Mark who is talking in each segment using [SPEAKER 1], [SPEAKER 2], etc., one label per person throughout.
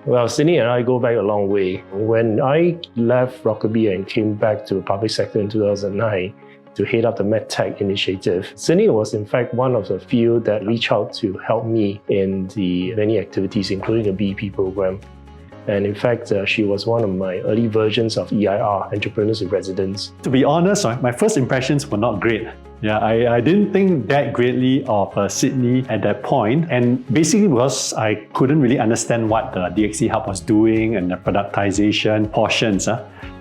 [SPEAKER 1] Well, Sydney and I go back a long way. When I left Rockerbie and came back to the public sector in 2009 to head up the MedTech initiative, Sydney was in fact one of the few that reached out to help me in the many activities, including the BEP program. And in fact, she was one of my early versions of EIR, Entrepreneurs in Residence.
[SPEAKER 2] To be honest, my first impressions were not great. Yeah, I didn't think that greatly of Sydney at that point, and basically because I couldn't really understand what the DxD Hub was doing and the productization portions.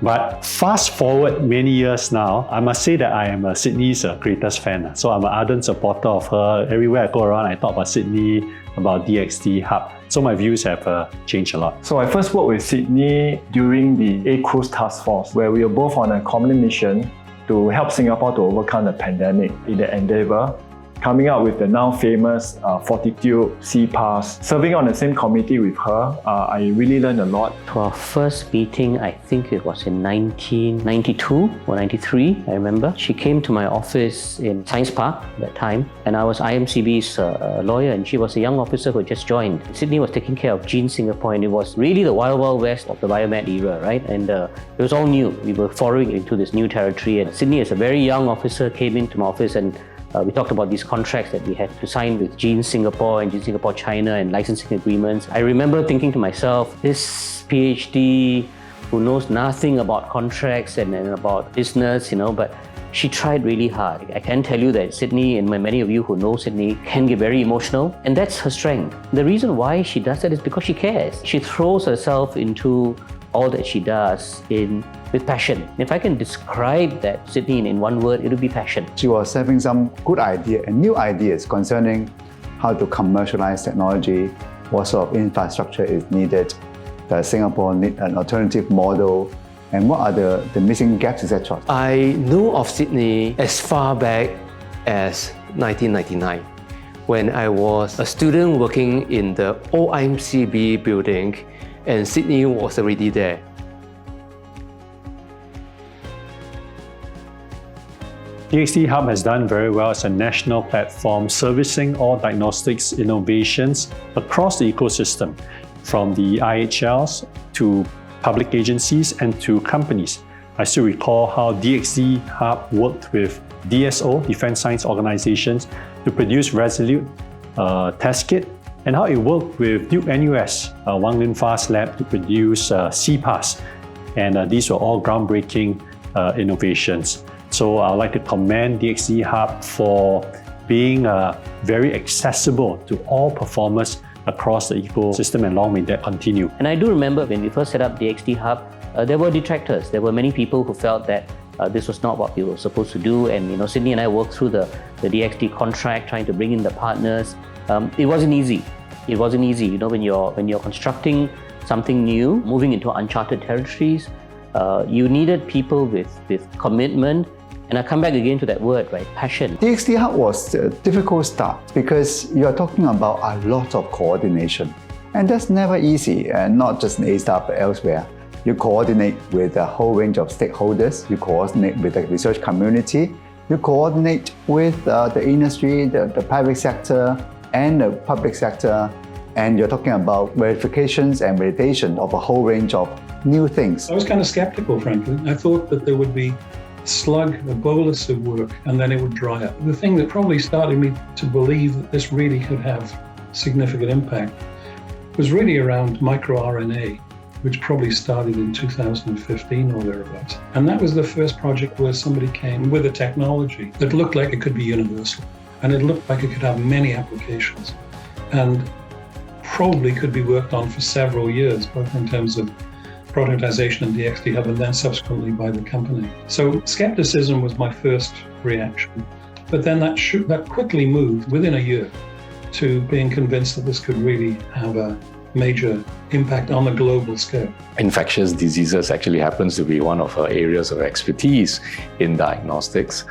[SPEAKER 2] But fast forward many years now, I must say that I am Sydney's greatest fan. So I'm an ardent supporter of her. Everywhere I go around, I talk about Sydney, about DxD Hub. So my views have changed a lot.
[SPEAKER 3] So I first worked with Sydney during the A-Cruise Task Force, where we were both on a common mission to help Singapore to overcome the pandemic. In the endeavour, coming up with the now famous Fortitude Sea Pass. Serving on the same committee with her, I really learned a lot.
[SPEAKER 4] To our first meeting, I think it was in 1992 or 93, I remember. She came to my office in Science Park at that time, and I was IMCB's lawyer, and she was a young officer who had just joined. Sydney was taking care of Gene Singapore, and it was really the wild, wild west of the biomed era, right? And it was all new. We were foraying into this new territory, and Sydney, as a very young officer, came into my office, and we talked about these contracts that we had to sign with Gene Singapore and Gene Singapore China and licensing agreements. I remember thinking to myself, this PhD who knows nothing about contracts and about business, but she tried really hard. I can tell you that Sydney, and many of you who know Sydney, can get very emotional, and that's her strength. The reason why she does that is because she cares. She throws herself into all that she does with passion. If I can describe that, Sydney, in one word, it would be passion.
[SPEAKER 5] She was having some good idea and new ideas concerning how to commercialize technology, what sort of infrastructure is needed, does Singapore need an alternative model, and what are the missing gaps, etc.
[SPEAKER 6] I knew of Sydney as far back as 1999, when I was a student working in the old IMCB building, and Sydney was already there.
[SPEAKER 2] DxD Hub has done very well as a national platform servicing all diagnostics innovations across the ecosystem, from the IHLs to public agencies and to companies. I still recall how DxD Hub worked with DSO, Defense Science Organizations, to produce Resolute test kit, and how it worked with Duke NUS, Wang Lin Fa's lab, to produce CPAS. And these were all groundbreaking innovations. So I would like to commend DxD Hub for being very accessible to all performers across the ecosystem, and long may that continue.
[SPEAKER 4] And I do remember when we first set up DxD Hub, there were detractors. There were many people who felt that this was not what we were supposed to do. And Sydney and I worked through the DxD contract, trying to bring in the partners. It wasn't easy. It wasn't easy. When you're constructing something new, moving into uncharted territories, you needed people with commitment. And I come back again to that word, right? Passion.
[SPEAKER 5] DxD Hub was a difficult start because you're talking about a lot of coordination. And that's never easy, and not just in A-Star but elsewhere. You coordinate with a whole range of stakeholders, you coordinate with the research community, you coordinate with the industry, the private sector, and the public sector, and you're talking about verifications and validation of a whole range of new things.
[SPEAKER 7] I was kind of skeptical, frankly. I thought that there would be a bolus of work, and then it would dry up. The thing that probably started me to believe that this really could have significant impact was really around microRNA, which probably started in 2015 or thereabouts. And that was the first project where somebody came with a technology that looked like it could be universal, and it looked like it could have many applications, and probably could be worked on for several years, both in terms of productization and DxD Hub, and then subsequently by the company. So skepticism was my first reaction, but then that quickly moved within a year to being convinced that this could really have a major impact on a global scale.
[SPEAKER 8] Infectious diseases actually happens to be one of her areas of expertise in diagnostics,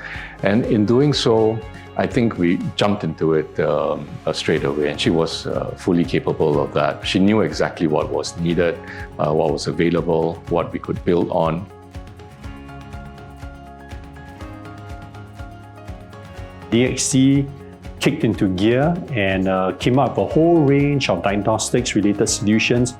[SPEAKER 8] and in doing so, I think we jumped into it straight away, and she was fully capable of that. She knew exactly what was needed, what was available, what we could build on.
[SPEAKER 2] DxD kicked into gear and came up with a whole range of diagnostics-related solutions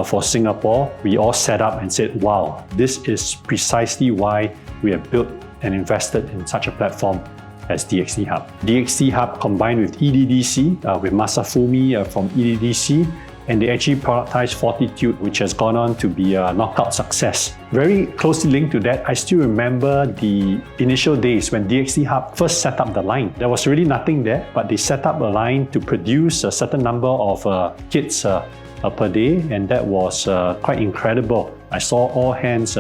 [SPEAKER 2] for Singapore, we all sat up and said, wow, this is precisely why we have built and invested in such a platform as DxD Hub. DxD Hub combined with EDDC, with Masafumi from EDDC, and they actually productized Fortitude, which has gone on to be a knockout success. Very closely linked to that, I still remember the initial days when DxD Hub first set up the line. There was really nothing there, but they set up a line to produce a certain number of kits per day, and that was quite incredible. I saw all hands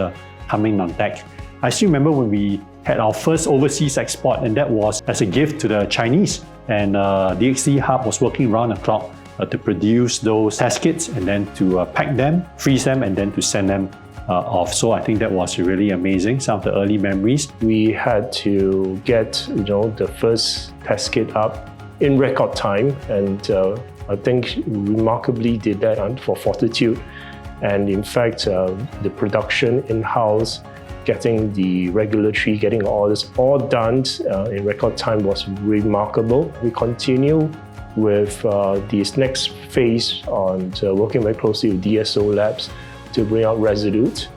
[SPEAKER 2] coming on deck. I still remember when we had our first overseas export, and that was as a gift to the Chinese. And DxD Hub was working round the clock to produce those test kits and then to pack them, freeze them, and then to send them off. So I think that was really amazing, some of the early memories.
[SPEAKER 1] We had to get the first test kit up in record time, and I think remarkably did that for Fortitude. And in fact, the production in-house, getting the regulatory, getting orders all done in record time was remarkable. We continue with this next phase on working very closely with DSO Labs to bring out Resolute.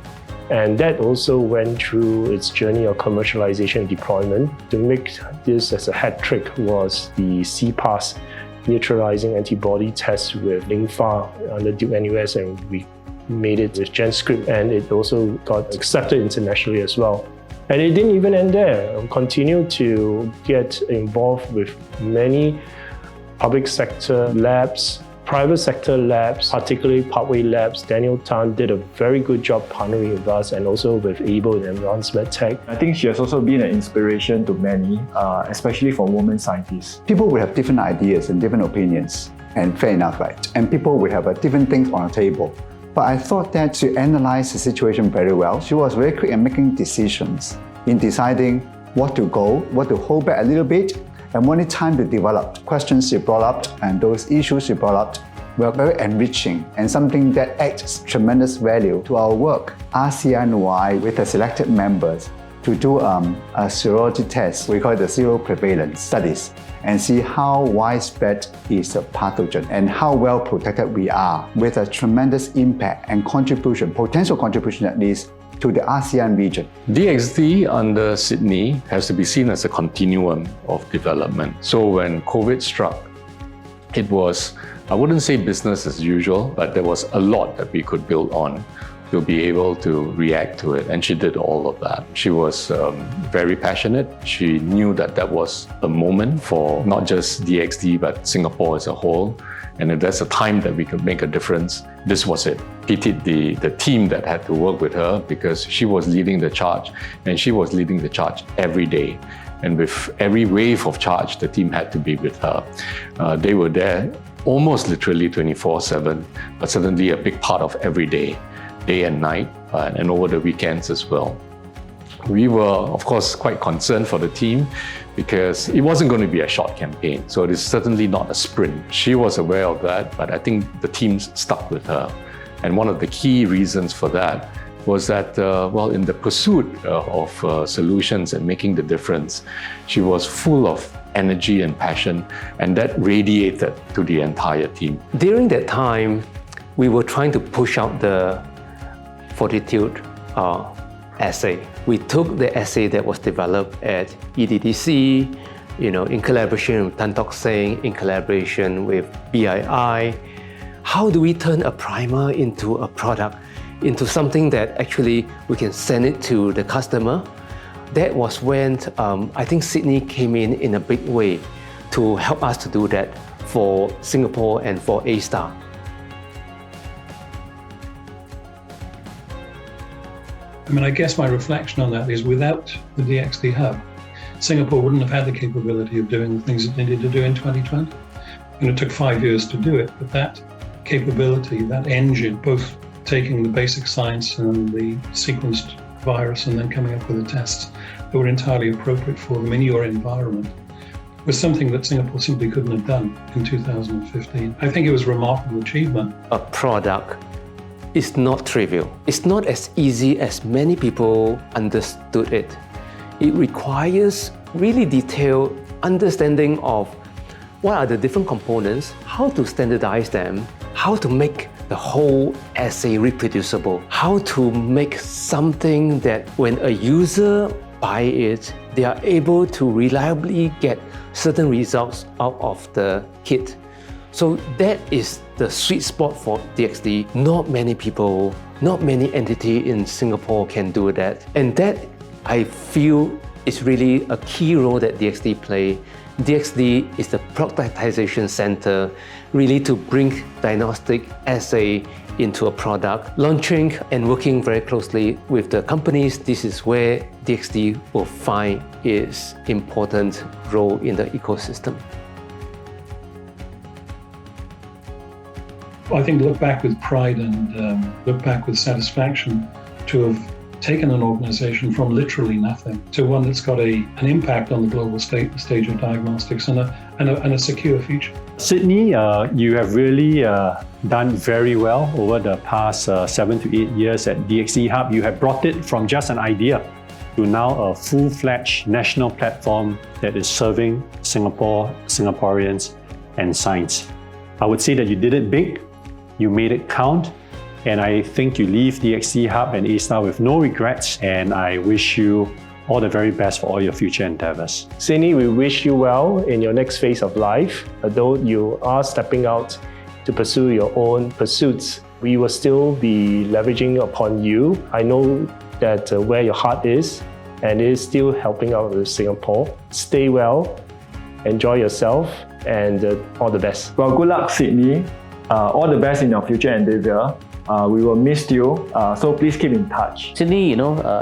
[SPEAKER 1] And that also went through its journey of commercialization and deployment. To make this as a hat trick was the CPAS neutralizing antibody test with Lingfa under Duke NUS, and we made it with GenScript, and it also got accepted internationally as well. And it didn't even end there. We continued to get involved with many public sector labs, private sector labs, particularly Parkway Labs. Daniel Tan did a very good job partnering with us, and also with ABLE and Advanced MedTech.
[SPEAKER 3] I think she has also been an inspiration to many, especially for women scientists.
[SPEAKER 5] People will have different ideas and different opinions, and fair enough, right? And people will have different things on the table. But I thought that to analyze the situation very well, she was very quick in making decisions, in deciding what to go, what to hold back a little bit, and when it's time to develop. Questions she brought up and those issues she brought up were very enriching and something that adds tremendous value to our work. ASEAN-wide, with the selected members, to do a serology test, we call it the zero prevalence studies, and see how widespread is the pathogen and how well protected we are, with a tremendous impact and contribution, potential contribution at least, to the ASEAN region.
[SPEAKER 8] DxD under Sydney has to be seen as a continuum of development. So when COVID struck, it was, I wouldn't say business as usual, but there was a lot that we could build on to be able to react to it. And she did all of that. She was very passionate. She knew that that was a moment for not just DxD, but Singapore as a whole. And if there's a time that we could make a difference, this was it. Pitied the team that had to work with her, because she was leading the charge, and she was leading the charge every day. And with every wave of charge, the team had to be with her. They were there almost literally 24/7, but certainly a big part of every day and night, and over the weekends as well. We were, of course, quite concerned for the team because it wasn't going to be a short campaign. So it is certainly not a sprint. She was aware of that, but I think the team stuck with her. And one of the key reasons for that was that, in the pursuit of solutions and making the difference, she was full of energy and passion, and that radiated to the entire team.
[SPEAKER 6] During that time, we were trying to push out the Fortitude assay. We took the assay that was developed at EDDC, in collaboration with Tan Tock Seng, in collaboration with BII. How do we turn a primer into a product, into something that actually we can send it to the customer? That was when I think Sydney came in a big way to help us to do that for Singapore and for A-STAR.
[SPEAKER 7] I guess my reflection on that is without the DxD Hub, Singapore wouldn't have had the capability of doing the things it needed to do in 2020. It took 5 years to do it, but that capability, that engine, both taking the basic science and the sequenced virus and then coming up with the tests that were entirely appropriate for them in your environment, was something that Singapore simply couldn't have done in 2015. I think it was a remarkable achievement.
[SPEAKER 6] A product is not trivial. It's not as easy as many people understood it. It requires really detailed understanding of what are the different components, how to standardize them, how to make the whole assay reproducible. How to make something that when a user buy it, they are able to reliably get certain results out of the kit. So that is the sweet spot for DxD. Not many people, not many entity in Singapore can do that. And that, I feel, is really a key role that DxD play. DxD is the productization center, really to bring diagnostic assay into a product. Launching and working very closely with the companies, this is where DxD will find its important role in the ecosystem.
[SPEAKER 7] I think look back with pride and look back with satisfaction to have taken an organization from literally nothing to one that's got an impact on the global stage of diagnostics and a secure future.
[SPEAKER 2] Sydney, you have really done very well over the past 7 to 8 years at DxD Hub. You have brought it from just an idea to now a full-fledged national platform that is serving Singapore, Singaporeans, and science. I would say that you did it big, you made it count, and I think you leave DxD Hub and A-Star with no regrets, and I wish you all the very best for all your future endeavors.
[SPEAKER 1] Sydney, we wish you well in your next phase of life. Although you are stepping out to pursue your own pursuits, we will still be leveraging upon you. I know that where your heart is, and it is still helping out with Singapore. Stay well, enjoy yourself, and all the best.
[SPEAKER 3] Well, good luck, Sydney. All the best in your future endeavor. We will miss you, so please keep in touch.
[SPEAKER 4] Sydney,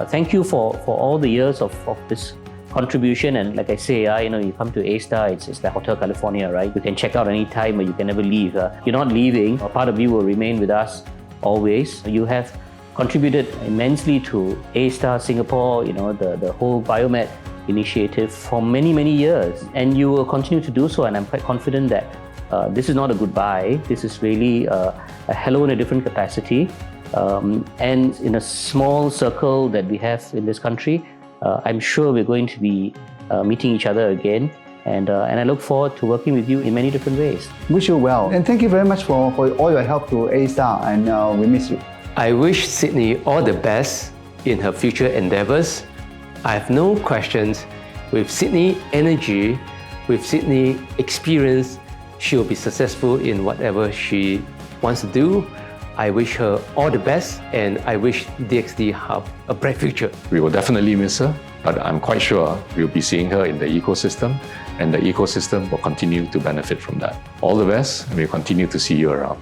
[SPEAKER 4] thank you for all the years of this contribution. And like I say, you come to A-Star, it's the Hotel California, right? You can check out anytime, but you can never leave. You're not leaving. A part of you will remain with us always. You have contributed immensely to A-Star Singapore, the whole Biomed initiative for many, many years. And you will continue to do so, and I'm quite confident that this is not a goodbye. This is really a hello in a different capacity. And in a small circle that we have in this country, I'm sure we're going to be meeting each other again. And I look forward to working with you in many different ways.
[SPEAKER 5] Wish you well. And thank you very much for all your help to A-Star, and we miss you.
[SPEAKER 6] I wish Sydney all the best in her future endeavors. I have no questions. With Sydney energy, with Sydney experience, she will be successful in whatever she wants to do. I wish her all the best, and I wish DxD Hub a bright future.
[SPEAKER 8] We will definitely miss her, but I'm quite sure we'll be seeing her in the ecosystem, and the ecosystem will continue to benefit from that. All the best, and we'll continue to see you around.